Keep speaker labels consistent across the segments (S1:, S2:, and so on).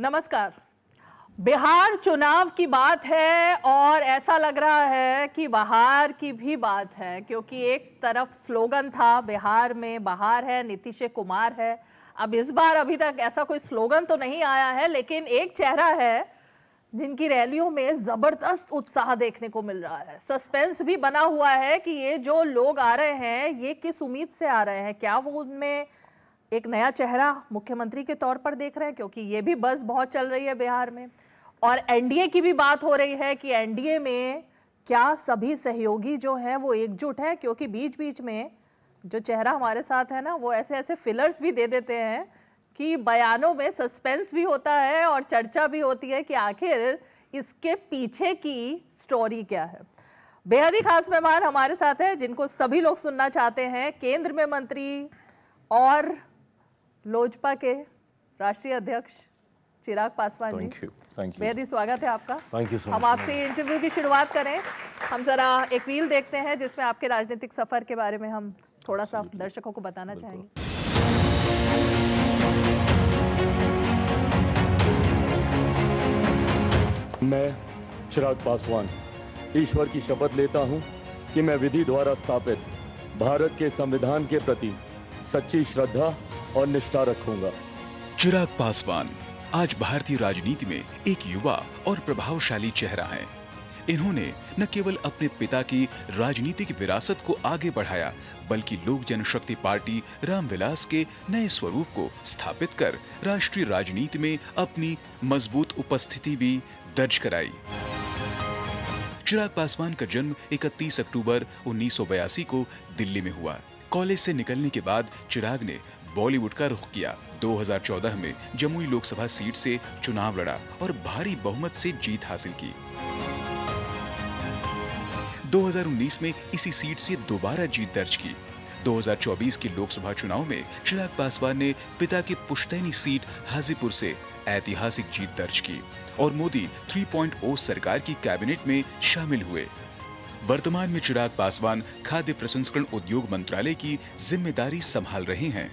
S1: नमस्कार। बिहार चुनाव की बात है और ऐसा लग रहा है कि बाहर की भी बात है, क्योंकि एक तरफ स्लोगन था बिहार में बाहर है, नीतीश कुमार है। अब इस बार अभी तक ऐसा कोई स्लोगन तो नहीं आया है, लेकिन एक चेहरा है जिनकी रैलियों में जबरदस्त उत्साह देखने को मिल रहा है। सस्पेंस भी बना हुआ है कि ये जो लोग आ रहे हैं ये किस उम्मीद से आ रहे हैं, क्या वो उनमें एक नया चेहरा मुख्यमंत्री के तौर पर देख रहे हैं, क्योंकि ये भी बस बहुत चल रही है बिहार में। और एनडीए की भी बात हो रही है कि एनडीए में क्या सभी सहयोगी जो हैं वो एकजुट हैं, क्योंकि बीच बीच में जो चेहरा हमारे साथ है ना, वो ऐसे ऐसे फिलर्स भी दे देते हैं कि बयानों में सस्पेंस भी होता है और चर्चा भी होती है कि आखिर इसके पीछे की स्टोरी क्या है। बेहद ही खास मेहमान हमारे साथ है जिनको सभी लोग सुनना चाहते हैं, केंद्र में मंत्री और लोजपा के राष्ट्रीय अध्यक्ष चिराग पासवान जी। बेहद ही स्वागत है आपका।
S2: Thank you so much.
S1: हम आपसे इंटरव्यू की शुरुआत करें। हम जरा एक रील देखते हैं जिसमें आपके राजनीतिक सफर के बारे में हम थोड़ा सा दर्शकों को बताना चाहेंगे।
S2: मैं चिराग पासवान ईश्वर की शपथ लेता हूं कि मैं विधि द्वारा स्थापित भारत के संविधान के प्रति सच्ची श्रद्धा और निष्ठा रखूंगा।
S3: चिराग पासवान आज भारतीय राजनीति में एक युवा और प्रभावशाली चेहरा हैं। इन्होंने न केवल अपने पिता की राजनीतिक विरासत को आगे बढ़ाया, बल्कि लोक जनशक्ति पार्टी रामविलास के नए स्वरूप को स्थापित कर राष्ट्रीय राजनीति में अपनी मजबूत उपस्थिति भी दर्ज कराई। चिराग पासवान का जन्म 31 अक्टूबर 1982 को दिल्ली में हुआ। कॉलेज से निकलने के बाद चिराग ने बॉलीवुड का रुख किया। 2014 में जमुई लोकसभा सीट से चुनाव लड़ा और भारी बहुमत से जीत हासिल की। 2019 में इसी सीट से दोबारा जीत दर्ज की। 2024 के लोकसभा चुनाव में चिराग पासवान ने पिता की पुश्तैनी सीट हाजीपुर से ऐतिहासिक जीत दर्ज की और मोदी 3.0 सरकार की कैबिनेट में शामिल हुए। वर्तमान में चिराग पासवान खाद्य प्रसंस्करण उद्योग मंत्रालय की जिम्मेदारी संभाल रहे हैं।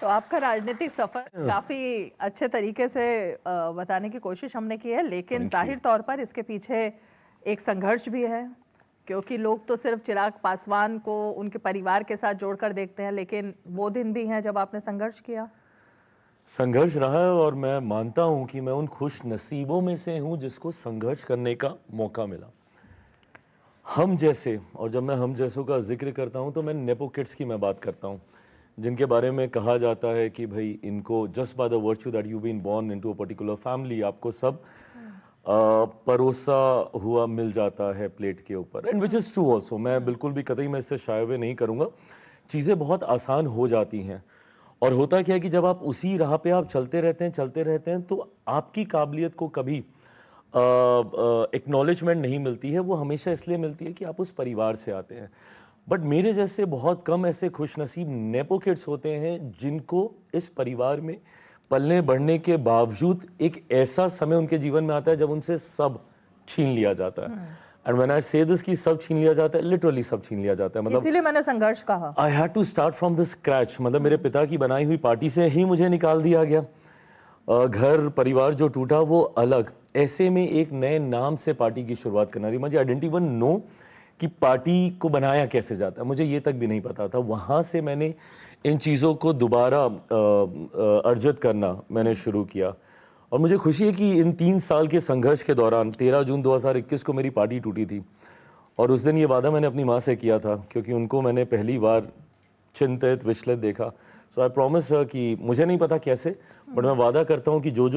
S1: तो आपका राजनीतिक सफर काफी अच्छे तरीके से बताने की कोशिश हमने की है, लेकिन जाहिर तौर पर इसके पीछे एक संघर्ष भी है, क्योंकि लोग तो सिर्फ चिराग पासवान को उनके परिवार के साथ जोड़कर देखते हैं, लेकिन वो दिन भी हैं जब आपने संघर्ष किया।
S2: संघर्ष रहा है और मैं मानता हूं कि मैं उन खुश नसीबों में से हूं जिसको संघर्ष करने का मौका मिला। हम जैसे, और जब मैं हम जैसों का जिक्र करता हूं तो मैं नेपो किड्स की मैं बात करता हूं, जिनके बारे में कहा जाता है कि भाई इनको just by the virtue that you been born into a particular family आपको सब परोसा हुआ मिल जाता है प्लेट के ऊपर, and which is true also. मैं बिल्कुल भी कतई मैं इससे शाये हुए नहीं करूँगा। चीज़ें बहुत आसान हो जाती हैं, और होता क्या है कि जब आप उसी राह पे आप चलते रहते हैं तो आपकी काबिलियत को कभी एक्नॉलेजमेंट नहीं मिलती है। वो हमेशा इसलिए मिलती है कि आप उस परिवार से आते हैं। बट मेरे जैसे बहुत कम ऐसे खुशनसीब नेपो किड्स होते हैं जिनको इस परिवार में पलने बढ़ने के बावजूद एक ऐसा समय उनके जीवन में आता है जब उनसे सब छीन लिया जाता है। एंड व्हेन आई से दिस कि सब छीन लिया जाता है, लिटरली सब छीन लिया जाता है। मतलब
S1: इसीलिए मैंने संघर्ष कहा।
S2: I had to start from the scratch. मतलब मेरे पिता की बनाई हुई पार्टी से ही मुझे निकाल दिया गया। घर परिवार जो टूटा वो अलग। ऐसे में एक नए नाम से पार्टी की शुरुआत करना रही। मुझे आई डिडंट इवन नो कि पार्टी को बनाया कैसे जाता है, मुझे ये तक भी नहीं पता था। वहाँ से मैंने इन चीज़ों को दोबारा अर्जित करना मैंने शुरू किया। और मुझे खुशी है कि इन 3 साल के संघर्ष के दौरान 13 जून 2021 को मेरी पार्टी टूटी थी, और उस दिन ये वादा मैंने अपनी माँ से किया था, क्योंकि उनको मैंने पहली बार चिंतित विचलित देखा। सो आई प्रॉमिस कि मुझे नहीं पता कैसे, बट मैं वादा करता हूँ कि जो